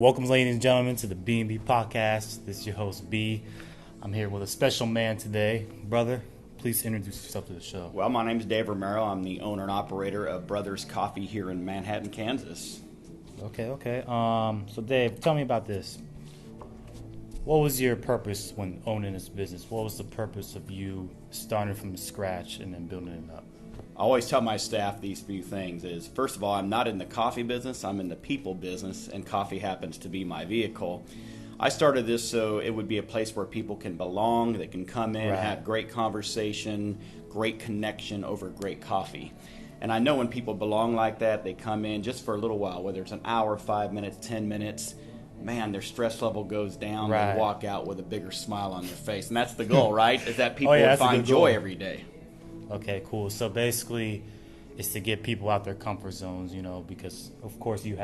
Welcome, ladies and gentlemen, to the bbpodcast. This is your host, B. I'm here with a special man today. Brother, please introduce yourself to the show. Well, my name's Dave Romero. I'm the owner and operator of Brothers Coffee here in Manhattan, Kansas. Okay. So Dave, tell me about this. What was your purpose when owning this business? What was the purpose of you starting from scratch and then building it up? I always tell my staff these few things is, first of all, I'm not in the coffee business, I'm in the people business, and coffee happens to be my vehicle. I started this so it would be a place where people can belong, they can come in, have great conversation, great connection over great coffee. And I know when people belong like that, they come in just for a little while, whether it's an hour, 5 minutes, 10 minutes, man, their stress level goes down, they walk out with a bigger smile on their face. And that's the goal, right? Is that people find joy every day. Okay, cool. So basically, it's to get people out their comfort zones, because of course you're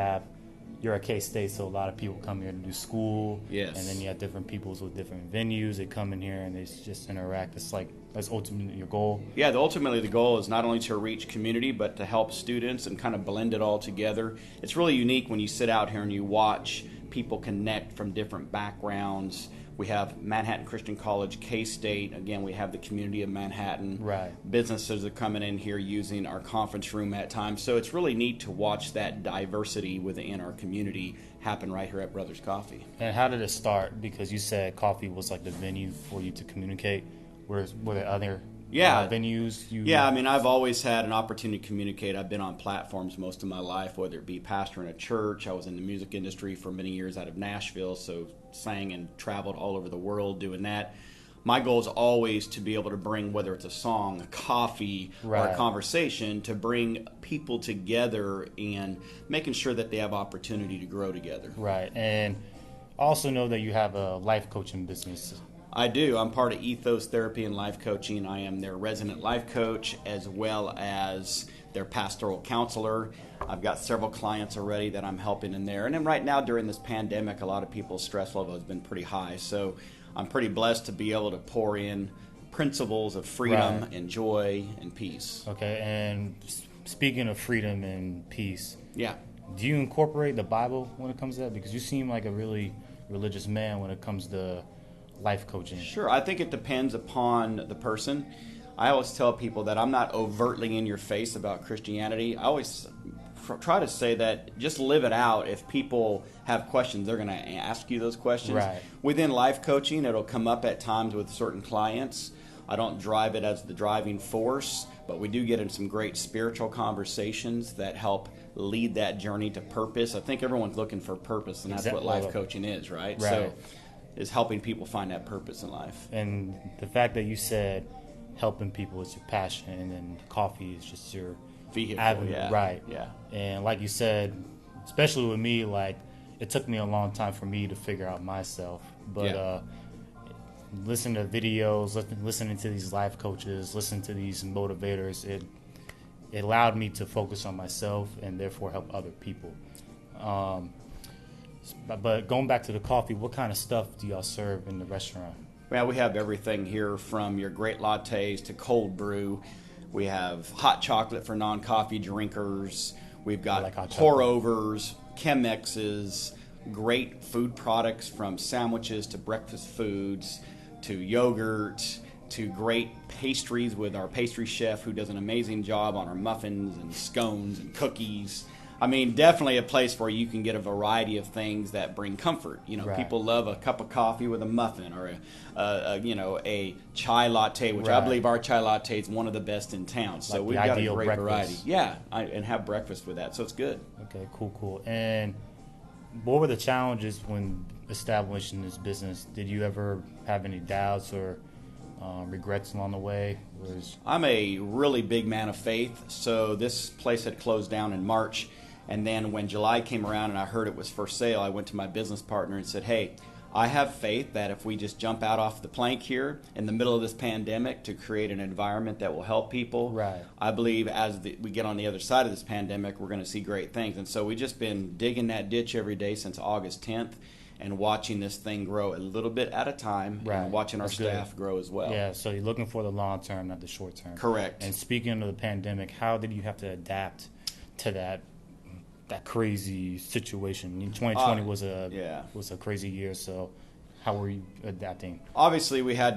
a K-State, so a lot of people come here to do school. Yes. And then you have different peoples with different venues. They come in here and they just interact. That's ultimately your goal. Yeah, ultimately the goal is not only to reach community, but to help students and kind of blend it all together. It's really unique when you sit out here and you watch people connect from different backgrounds. We have Manhattan Christian College, K-State. Again, we have the community of Manhattan. Right. Businesses are coming in here using our conference room at times. So it's really neat to watch that diversity within our community happen right here at Brothers Coffee. And how did it start? Because you said coffee was like the venue for you to communicate. Were there other venues? I've always had an opportunity to communicate. I've been on platforms most of my life, whether it be pastoring a church. I was in the music industry for many years out of Nashville, so sang and traveled all over the world doing that. My goal is always to be able to bring, whether it's a song, a coffee, or a conversation, to bring people together and making sure that they have opportunity to grow together. Right. And also know that you have a life coaching business. I do. I'm part of Ethos Therapy and Life Coaching. I am their resident life coach as well as their pastoral counselor. I've got several clients already that I'm helping in there. And then right now during this pandemic, a lot of people's stress level has been pretty high. So I'm pretty blessed to be able to pour in principles of freedom and joy and peace. Okay, and speaking of freedom and peace, do you incorporate the Bible when it comes to that? Because you seem like a really religious man when it comes to life coaching. Sure. I think it depends upon the person. I always tell people that I'm not overtly in your face about Christianity. I always try to say that just live it out. If people have questions, they're going to ask you those questions. Right. Within life coaching, it'll come up at times with certain clients. I don't drive it as the driving force, but we do get in some great spiritual conversations that help lead that journey to purpose. I think everyone's looking for purpose, and that's what life coaching is, right? So is helping people find that purpose in life. And the fact that you said helping people is your passion, and then coffee is just your vehicle. Right. And like you said, especially with me, like it took me a long time for me to figure out myself. But listening to videos, listening to these life coaches, listening to these motivators, it allowed me to focus on myself and therefore help other people. But going back to the coffee, what kind of stuff do y'all serve in the restaurant? Well, we have everything here from your great lattes to cold brew. We have hot chocolate for non-coffee drinkers. We've got pour-overs, Chemexes, great food products from sandwiches to breakfast foods to yogurt to great pastries with our pastry chef who does an amazing job on our muffins and scones and cookies. I mean, definitely a place where you can get a variety of things that bring comfort. People love a cup of coffee with a muffin or a chai latte, which I believe our chai latte is one of the best in town. So we've got a great variety. Yeah, and have breakfast with that. So it's good. Okay, cool. And what were the challenges when establishing this business? Did you ever have any doubts or regrets along the way? I'm a really big man of faith. So this place had closed down in March. And then when July came around and I heard it was for sale, I went to my business partner and said, hey, I have faith that if we just jump out off the plank here in the middle of this pandemic to create an environment that will help people, I believe as we get on the other side of this pandemic, we're going to see great things. And so we've just been digging that ditch every day since August 10th and watching this thing grow a little bit at a time and watching our staff grow as well. Yeah, so you're looking for the long term, not the short term. Correct. And speaking of the pandemic, how did you have to adapt to that that crazy situation? 2020 was a crazy year. So how were you adapting? Obviously, we had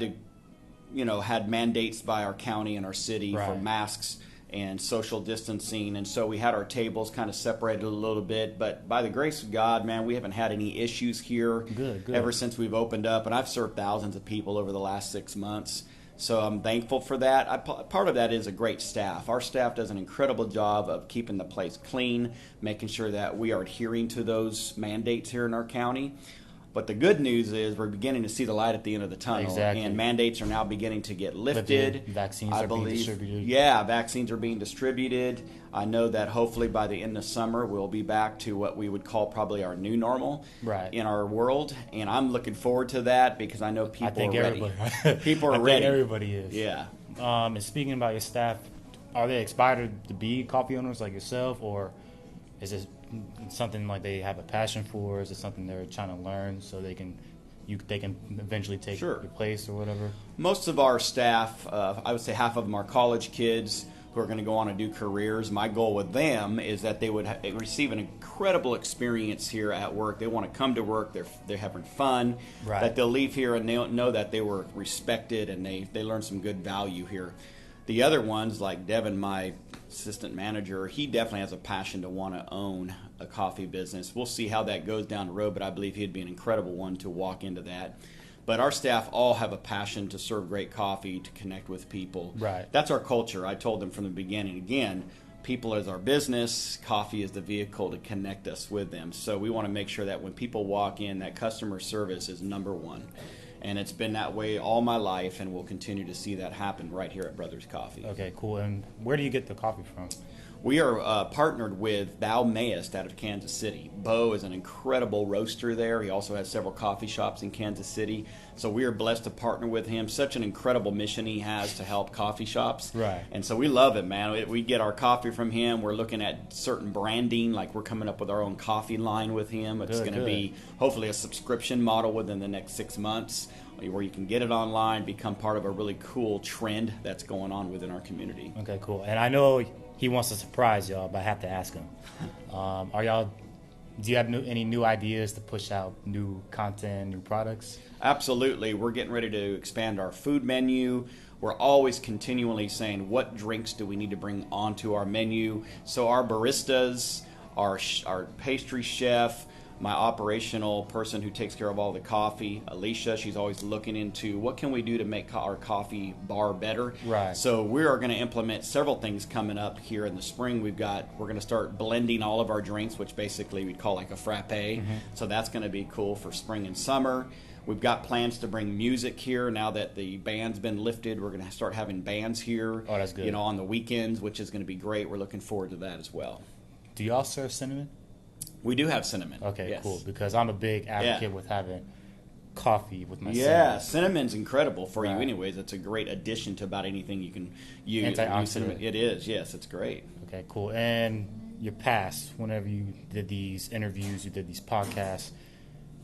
to, had mandates by our county and our city for masks and social distancing, and so we had our tables kind of separated a little bit, but by the grace of God, man, we haven't had any issues here good. Ever since we've opened up, and I've served thousands of people over the last 6 months, so I'm thankful for that. Part of that is a great staff. Our staff does an incredible job of keeping the place clean, making sure that we are adhering to those mandates here in our county. But the good news is we're beginning to see the light at the end of the tunnel. Exactly. And mandates are now beginning to get lifted. Vaccines are being distributed. Yeah, vaccines are being distributed. I know that hopefully by the end of summer we'll be back to what we would call probably our new normal in our world. And I'm looking forward to that because I know people are ready. People are ready. Everybody is. Yeah. And speaking about your staff, are they inspired to be coffee owners like yourself, or is it something like they have a passion for? Is it something they're trying to learn so they can eventually take your place or whatever? Most of our staff, I would say half of them are college kids who are going to go on and do careers. My goal with them is that they would receive an incredible experience here at work. They want to come to work. They're having fun. That they'll leave here and they'll know that they were respected and they learned some good value here. The other ones, like Devin, my assistant manager, he definitely has a passion to want to own a coffee business. We'll see how that goes down the road, but I believe he'd be an incredible one to walk into that. But our staff all have a passion to serve great coffee, to connect with people. That's our culture. I told them from the beginning. Again, people is our business. Coffee is the vehicle to connect us with them. So we want to make sure that when people walk in, that customer service is number one. And it's been that way all my life, and we'll continue to see that happen right here at Brothers Coffee. Okay, cool. And where do you get the coffee from? We are partnered with Thou Mayest out of Kansas City. Bo is an incredible roaster there. He also has several coffee shops in Kansas City. So we are blessed to partner with him. Such an incredible mission he has to help coffee shops. And so we love it, man. We get our coffee from him. We're looking at certain branding, like we're coming up with our own coffee line with him. It's going to be hopefully a subscription model within the next 6 months, where you can get it online, become part of a really cool trend that's going on within our community. Okay, cool. And I know he wants to surprise y'all, but I have to ask him. Do you have any new ideas to push out new content, new products? Absolutely. We're getting ready to expand our food menu. We're always continually saying, what drinks do we need to bring onto our menu? So our baristas, our pastry chef, my operational person who takes care of all the coffee, Alicia, she's always looking into what can we do to make our coffee bar better. So we are going to implement several things coming up here in the spring. We're going to start blending all of our drinks, which basically we'd call like a frappe. So that's going to be cool for spring and summer. We've got plans to bring music here now that the ban's been lifted. We're going to start having bands here. Oh, that's good. On the weekends, which is going to be great. We're looking forward to that as well. Do y'all serve cinnamon? We do have cinnamon. Okay, cool. Because I'm a big advocate with having coffee with my cinnamon. Yeah, cinnamon's incredible for you anyways. It's a great addition to about anything you can use. Antioxidant. It is, yes. It's great. Okay, cool. And your past, whenever you did these interviews, you did these podcasts,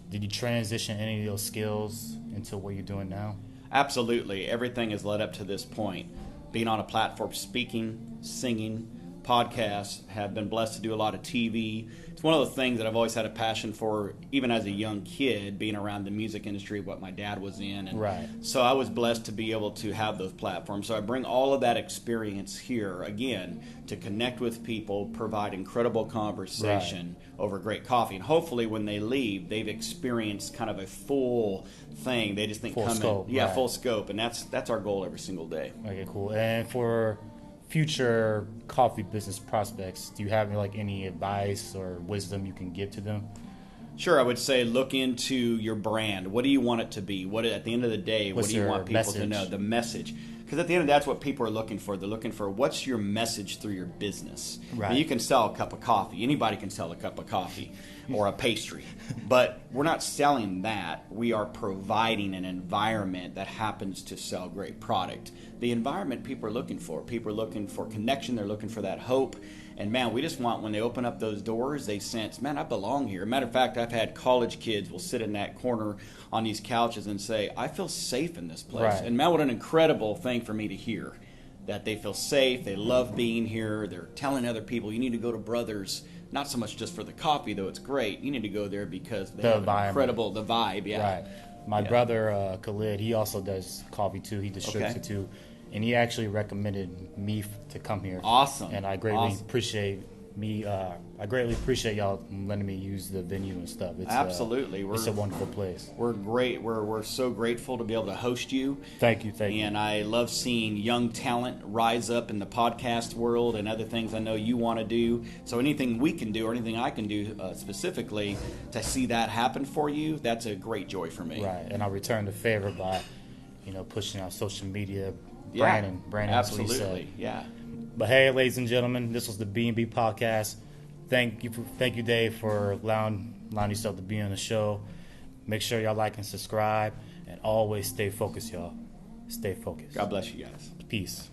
did you transition any of those skills into what you're doing now? Absolutely. Everything has led up to this point. Being on a platform, speaking, singing, podcasts, have been blessed to do a lot of TV. It's one of the things that I've always had a passion for, even as a young kid, being around the music industry, what my dad was in. And so I was blessed to be able to have those platforms. So I bring all of that experience here, again, to connect with people, provide incredible conversation over great coffee. And hopefully when they leave, they've experienced kind of a full thing. They just think full scope. Full scope. And that's our goal every single day. Okay, cool. And for future coffee business prospects, do you have any advice or wisdom you can give to them? Sure, I would say look into your brand. What do you want it to be? At the end of the day, what do you want people to know? The message. Because at the end of that's what people are looking for. They're looking for what's your message through your business. Now, you can sell a cup of coffee. Anybody can sell a cup of coffee or a pastry. But we're not selling that. We are providing an environment that happens to sell great product. The environment people are looking for. People are looking for connection. They're looking for that hope. And, man, we just want when they open up those doors, they sense, man, I belong here. Matter of fact, I've had college kids will sit in that corner on these couches and say, I feel safe in this place. And, man, what an incredible thing for me to hear, that they feel safe. They love being here. They're telling other people, you need to go to Brothers. not so much just for the coffee, though it's great. You need to go there because they The have environment. incredible, the vibe, yeah. Right. My brother, Khalid, he also does coffee too. He distributes it too. And he actually recommended me to come here. Awesome. And I greatly appreciate I greatly appreciate y'all letting me use the venue and stuff. It's, Absolutely. It's a wonderful place. We're great. We're so grateful to be able to host you. Thank you. And I love seeing young talent rise up in the podcast world and other things I know you want to do. So anything we can do or anything I can do specifically to see that happen for you, that's a great joy for me. Right. And I return the favor by, pushing out social media, branding. Absolutely. Yeah. But hey, ladies and gentlemen, this was the B&B podcast. Thank you, Dave, for allowing yourself to be on the show. Make sure y'all like and subscribe, and always stay focused, y'all. Stay focused. God bless you guys. Peace.